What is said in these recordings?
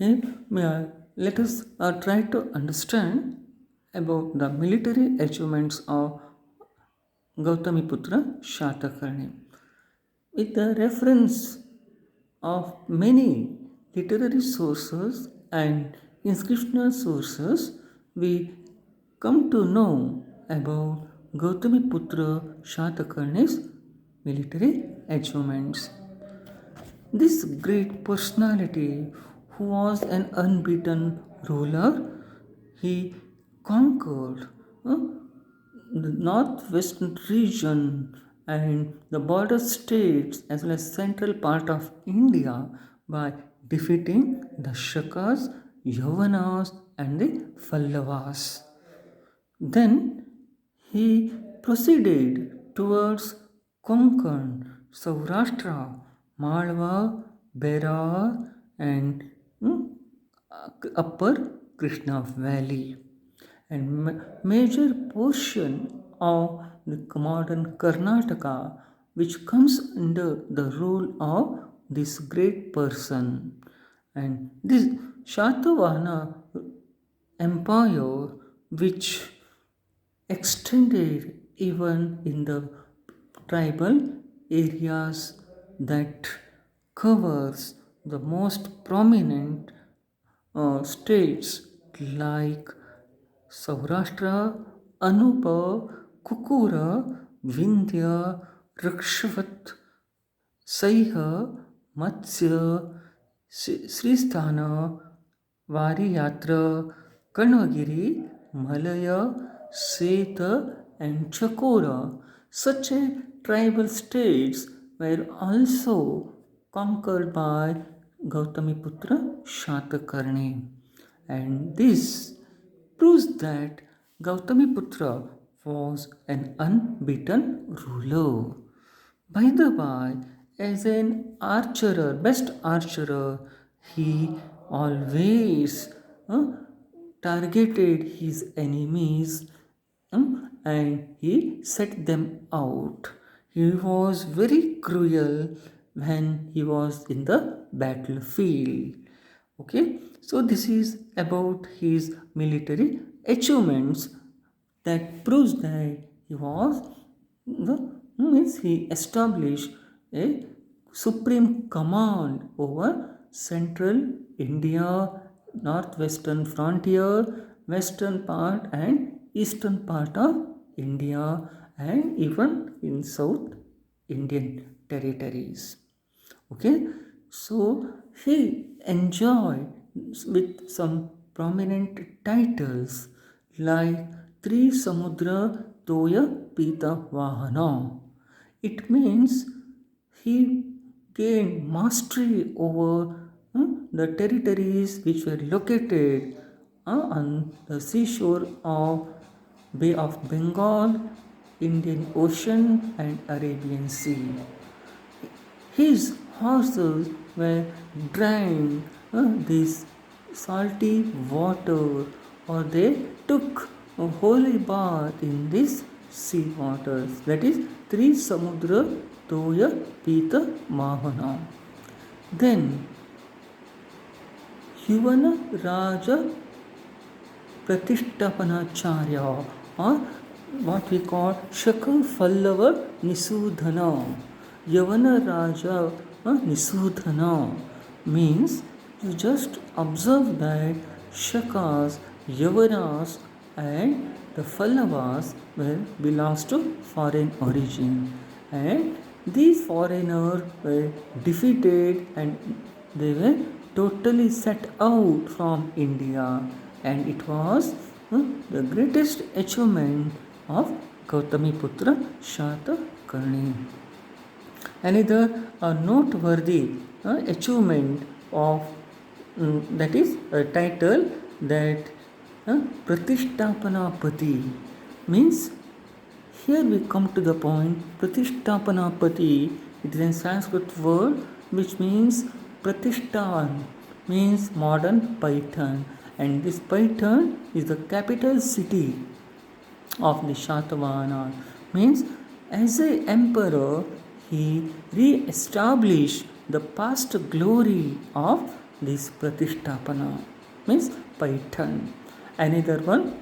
Okay, let us try to understand about the military achievements of Gautamiputra Shatakarni. With the reference of many literary sources and inscriptional sources, we come to know about Gautamiputra Shatakarni's military achievements. This great personality, who was an unbeaten ruler, he conquered uh, the northwestern region and the border states as well as central part of India by defeating the Shakas, Yavanas, and the Pallavas. Then he proceeded towards Konkan, Saurashtra, Malwa, Berar, and upper Krishna Valley. And major portion of the modern Karnataka, which comes under the rule of this great person. And this Shatavahana empire, which extended even in the tribal areas that covers the most prominent states like Saurashtra, Anupa, Kukura, Vindhya, Rakshavat, Saiha, Matsya, Sristhana, Variyatra, Kanvagiri, Malaya, Seta, and Chakora. Such a tribal states were also conquered by Gautamiputra Shatakarni. And this proves that Gautamiputra was an unbeaten ruler. By the by, as an archer, best archer, he always targeted his enemies and he set them out. He was very cruel when he was in the battlefield. Okay, so this is about his military achievements that proves that he was means he established a supreme command over central India, northwestern frontier, western part and eastern part of India, and even in South Indian territories. Okay, so he enjoyed with some prominent titles like Tri Samudra Toya Pita Vahana. It means he gained mastery over the territories which were located on the seashore of Bay of Bengal, Indian Ocean, and Arabian Sea. His horses were drank this salty water, or they took a holy bath in this sea waters. That is Tri Samudra Toya Pita Mahana. Then Yuvana Raja Pratishthapanacharya, or what we call Shaka Pallava Nisudhana. Yavana Raja Nisudhana means you just observe that Shakas, Yavanas, and the Pallavas belongs to foreign origin, and these foreigners were defeated and they were totally set out from India, and it was the greatest achievement of Gautamiputra Shatakarni. Another noteworthy achievement of that is a title that Pratishthapanapati means. Here we come to the point. Pratishthapanapati, it is a Sanskrit word which means Pratishthan, means modern Python, and this Python is the capital city of the Shatavahana. Means as an emperor, he re-established the past glory of this Pratishtapana, means Paitan. Another one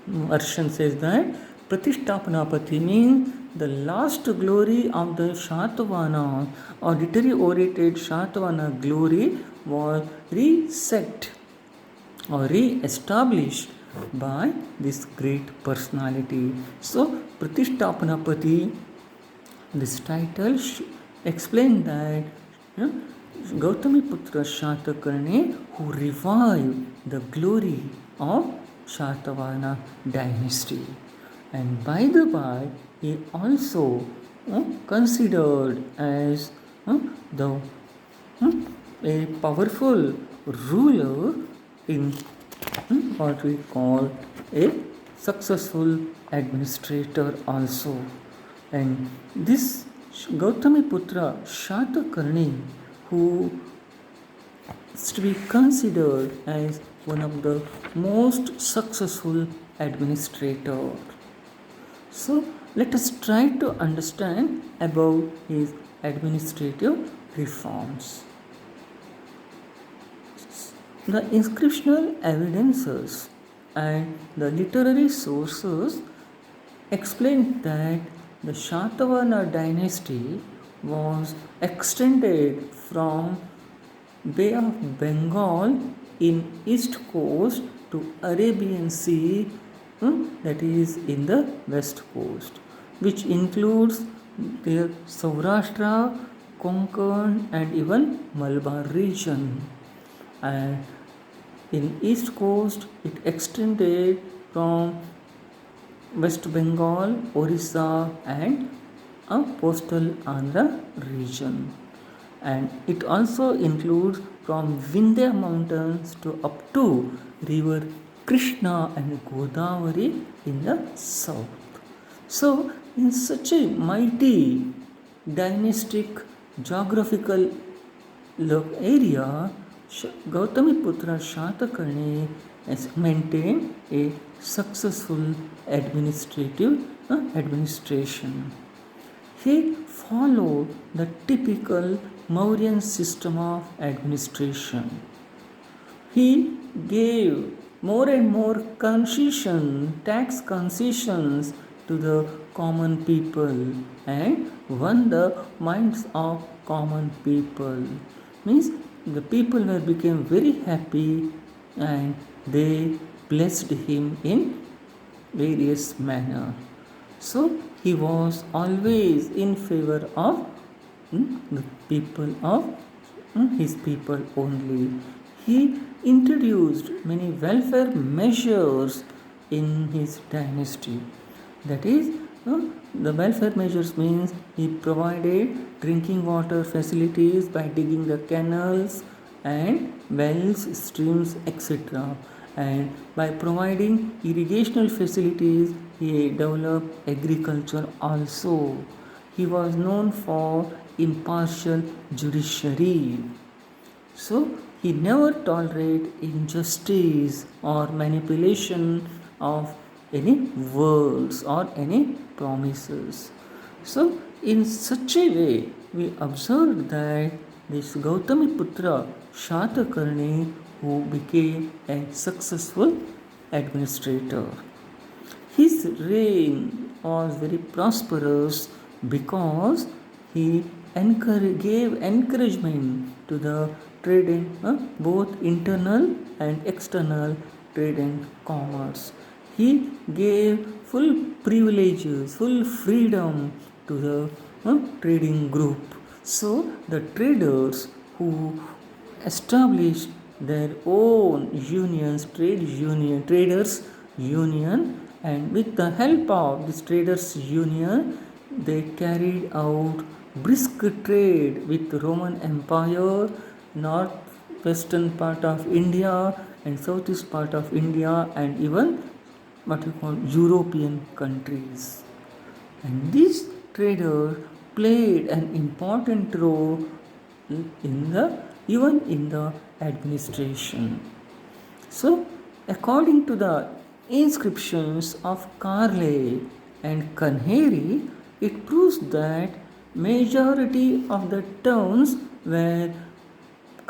version says that Pratishthapanapati means the last glory of the Shatavana or deteriorated Shatavana glory was reset or re-established by this great personality. So Pratishthapanapati, this title explained that Gautami Putra Shatakarni, who revived the glory of Shatavana dynasty. And by the by, he also considered as the a powerful ruler in what we call a successful administrator also. And this Gautami Putra Shatakarni, who is to be considered as one of the most successful administrator. So let us try to understand about his administrative reforms. The inscriptional evidences and the literary sources explain that the Shatavana dynasty was extended from Bay of Bengal in east coast to Arabian Sea, that is in the west coast, which includes the Saurashtra, Konkan and even Malabar region. And in east coast it extended from West Bengal, Orissa and a coastal Andhra region. And it also includes from Vindhya mountains to up to river Krishna and Godavari in the south. So in such a mighty dynastic geographical area, Gautamiputra Shatakarni has maintained a successful administration. He followed the typical Mauryan system of administration. He gave more and more tax concessions to the common people and won the minds of common people. Means the people became very happy and they blessed him in various manner. So he was always in favor of the people of his people only. He introduced many welfare measures in his dynasty. That is, the welfare measures means he provided drinking water facilities by digging the canals and wells, streams, etc. And by providing irrigational facilities, he developed agriculture also. He was known for impartial judiciary. So he never tolerated injustice or manipulation of any words or any promises. So in such a way, we observe that this Gautamiputra Shatakarni, who became a successful administrator. His reign was very prosperous because he gave encouragement to the trade in both internal and external trade and commerce. He gave full privileges, full freedom to the trading group. So the traders who established their own unions, traders union, and with the help of this traders union, they carried out brisk trade with Roman Empire, northwestern part of India and southeast part of India, and even what we call European countries. And these traders played an important role even in the administration. So, according to the inscriptions of Karle and Kanheri, it proves that majority of the towns were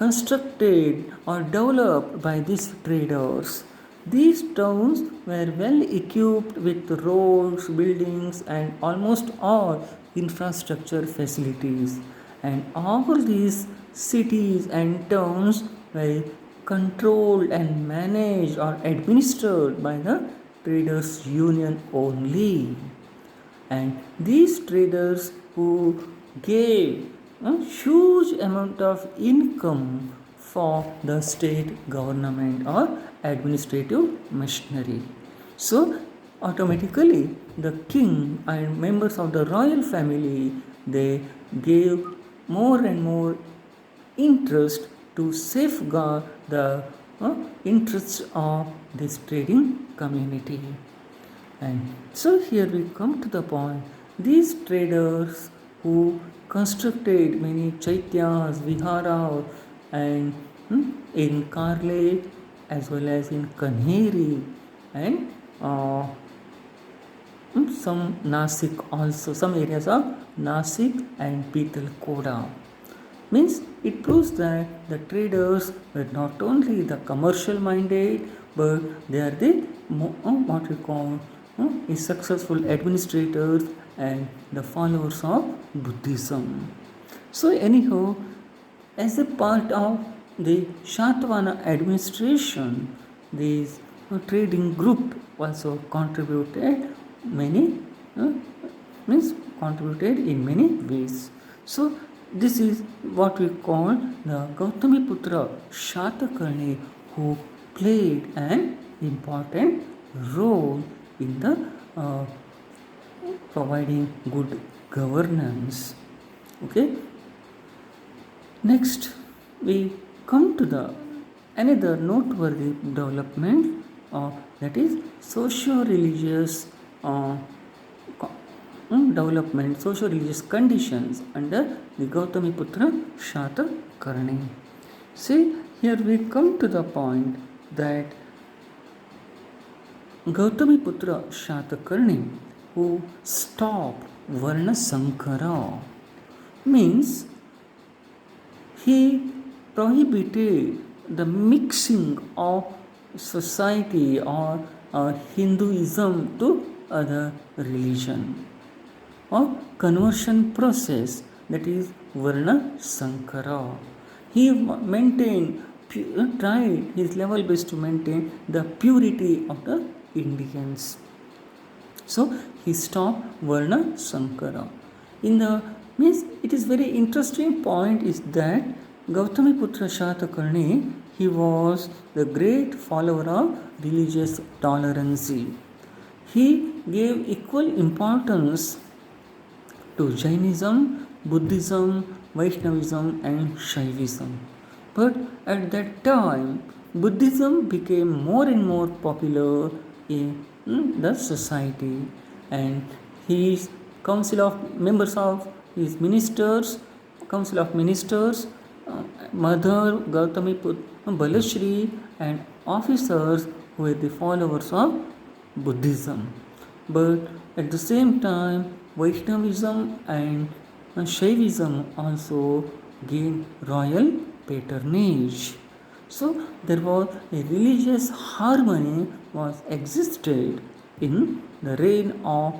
constructed or developed by these traders. These towns were well equipped with roads, buildings, and almost all infrastructure facilities. And all these cities and towns were controlled and managed or administered by the traders' union only. And these traders who gave a huge amount of income for the state government or administrative machinery. So automatically the king and members of the royal family, they gave more and more interest to safeguard the interests of this trading community. And so here we come to the point. These traders who constructed many chaityas, viharas, and in Karle as well as in Kanheri and some Nasik also, some areas of Nasik and Pitalkoda. Means it proves that the traders were not only the commercial minded, but they are the what we call successful administrators and the followers of Buddhism. So anyhow, as a part of the Shatavana administration, this trading group also contributed many contributed in many ways. So this is what we call the Gautamiputra Shatakarni, who played an important role in the providing good governance. Okay. Next, we come to the another noteworthy development, that is socio-religious development, socio-religious conditions under the Gautamiputra Shatakarni. See, here we come to the point that Gautamiputra Shatakarni, who stopped Varna Sankara, means he prohibited the mixing of society or Hinduism to other religion, or conversion process, that is Varna Sankara. He maintained, tried his level best to maintain the purity of the Indians. So he stopped Varna Sankara. In the means, it is very interesting point is that Gautamiputra Shatakarni, he was the great follower of religious tolerance. He gave equal importance to Jainism, Buddhism, Vaishnavism and Shaivism. But at that time, Buddhism became more and more popular in the society, and his council of members of his ministers, council of ministers, Mother Gautami Balashri and officers who were the followers of Buddhism. But at the same time, Vaishnavism and Shaivism also gained royal patronage. So there was a religious harmony was existed in the reign of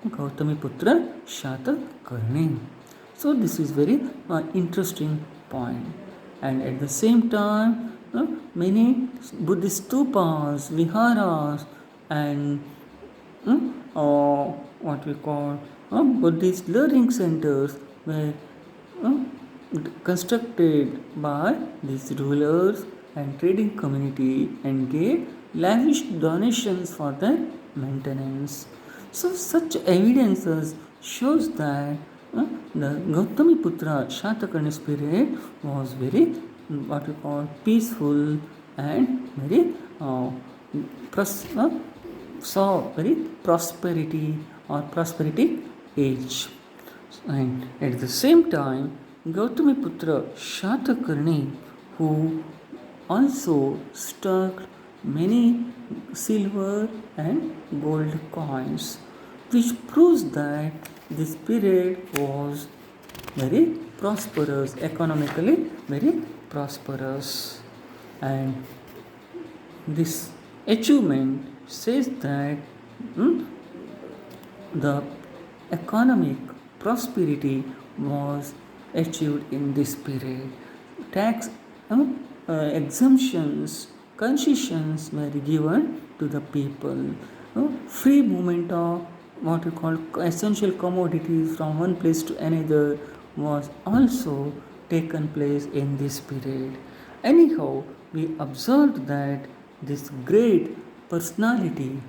Gautamiputra Shatakarni. So this is very interesting point. And at the same time, many Buddhist stupas, viharas, and what we call Buddhist learning centers were constructed by these rulers and trading community and gave lavish donations for their maintenance. So such evidences shows that the Gautamiputra Shatakarni's period was very what we call peaceful and very saw very prosperity or prosperity age. And at the same time, Gautamiputra Shatakarni, who also struck many silver and gold coins, which proves that this period was very prosperous, economically very prosperous. And this achievement says that the economic prosperity was achieved in this period. Tax exemptions, concessions were given to the people. Free movement of what we call essential commodities from one place to another was also taken place in this period. Anyhow, we observed that this great personality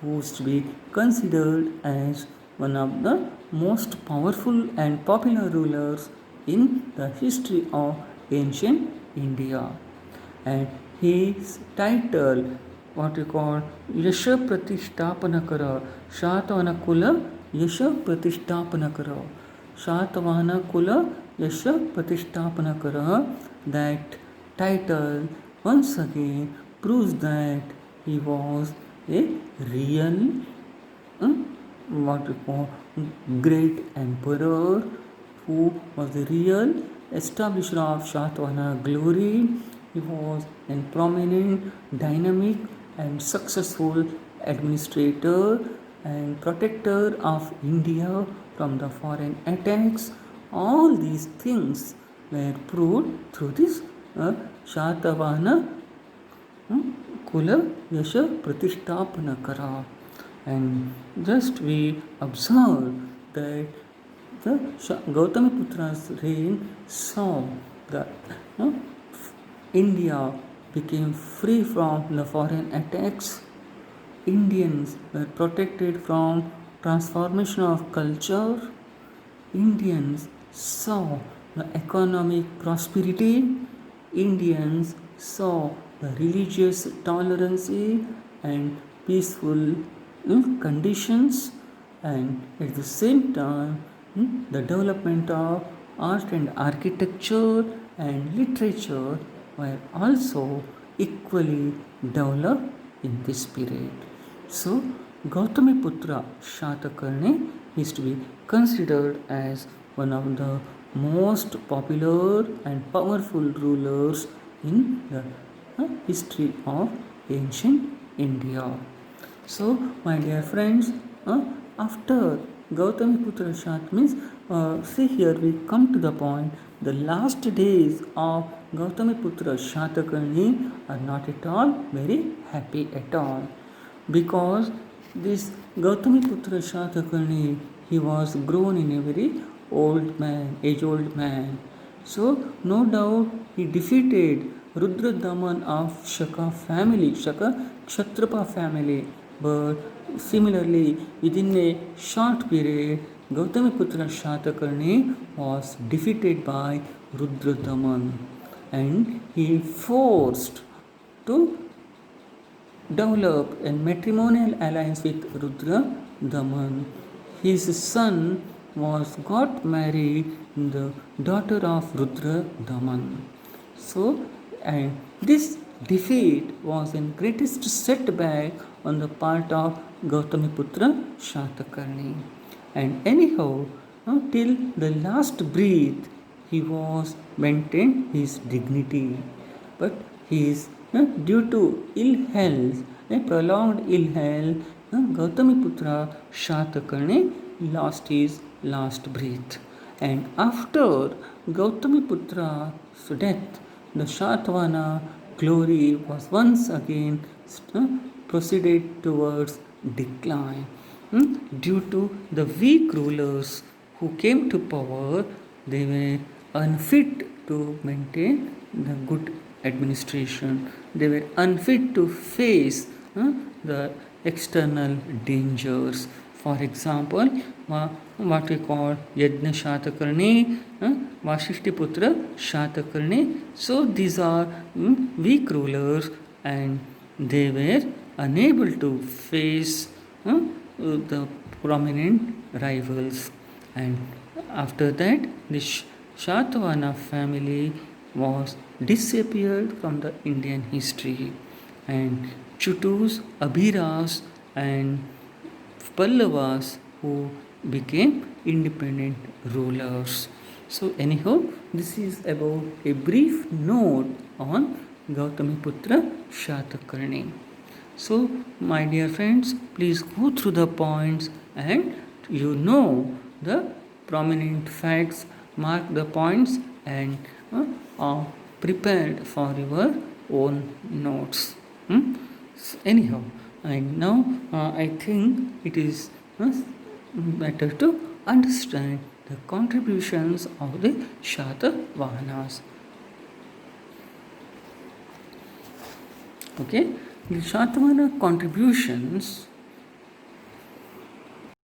who's to be considered as one of the most powerful and popular rulers in the history of ancient India. And his title, what we call Yasha Pratishthapanakara, Shatavana Kula Yasha Pratishthapanakara, Shatavana Kula Yasha Pratishthapanakara. That title once again proves that he was a real what we call great emperor who was the real establisher of Shatavana glory. He was a prominent, dynamic and successful administrator and protector of India from the foreign attacks. All these things were proved through this Shatavana Kula Yasha Pratishthapanakara. And just we observe that the Gautamiputra's reign saw that India became free from the foreign attacks. Indians were protected from transformation of culture. Indians saw the economic prosperity. Indians saw the religious tolerance and peaceful conditions, and at the same time the development of art and architecture and literature were also equally developed in this period. So Gautamiputra Shatakarni is to be considered as one of the most popular and powerful rulers in the history of ancient India. So, my dear friends, after Gautamiputra Shat means, see here we come to the point. The last days of Gautamiputra Shatakarni are not at all very happy at all, because this Gautamiputra Shatakarni, he was grown in a very old man, age-old man. So no doubt he defeated Rudradaman of Shaka family, Shaka Kshatrapa family. But similarly, within a short period, Gautamiputra Shatakarni was defeated by Rudradaman, and he forced to develop a matrimonial alliance with Rudradaman. His son got married the daughter of Rudradaman. So, and this defeat was a greatest setback on the part of Gautamiputra Shatakarni. And anyhow, till the last breath, he was maintained his dignity. But his due to ill health, a prolonged ill health, Gautamiputra Shatakarni lost his last breath. And after Gautamiputra's death, the Shatavana glory was once again proceeded towards decline. Due to the weak rulers who came to power, they were unfit to maintain the good administration. They were unfit to face the external dangers. For example, what we call Yajna Shatakarni, Vashishtiputra Shatakarni. So these are weak rulers, and they were unable to face the prominent rivals. And after that, the Shatavana family was disappeared from the Indian history, and Chutus, Abhiras and Pallavas who became independent rulers. So anyhow, this is about a brief note on Gautamiputra Shatakarni. So my dear friends, please go through the points and you know the prominent facts, mark the points and are prepared for your own notes. So anyhow, and now I think it is better to understand the contributions of the Shatavahanas. Okay, the Shatavahana contributions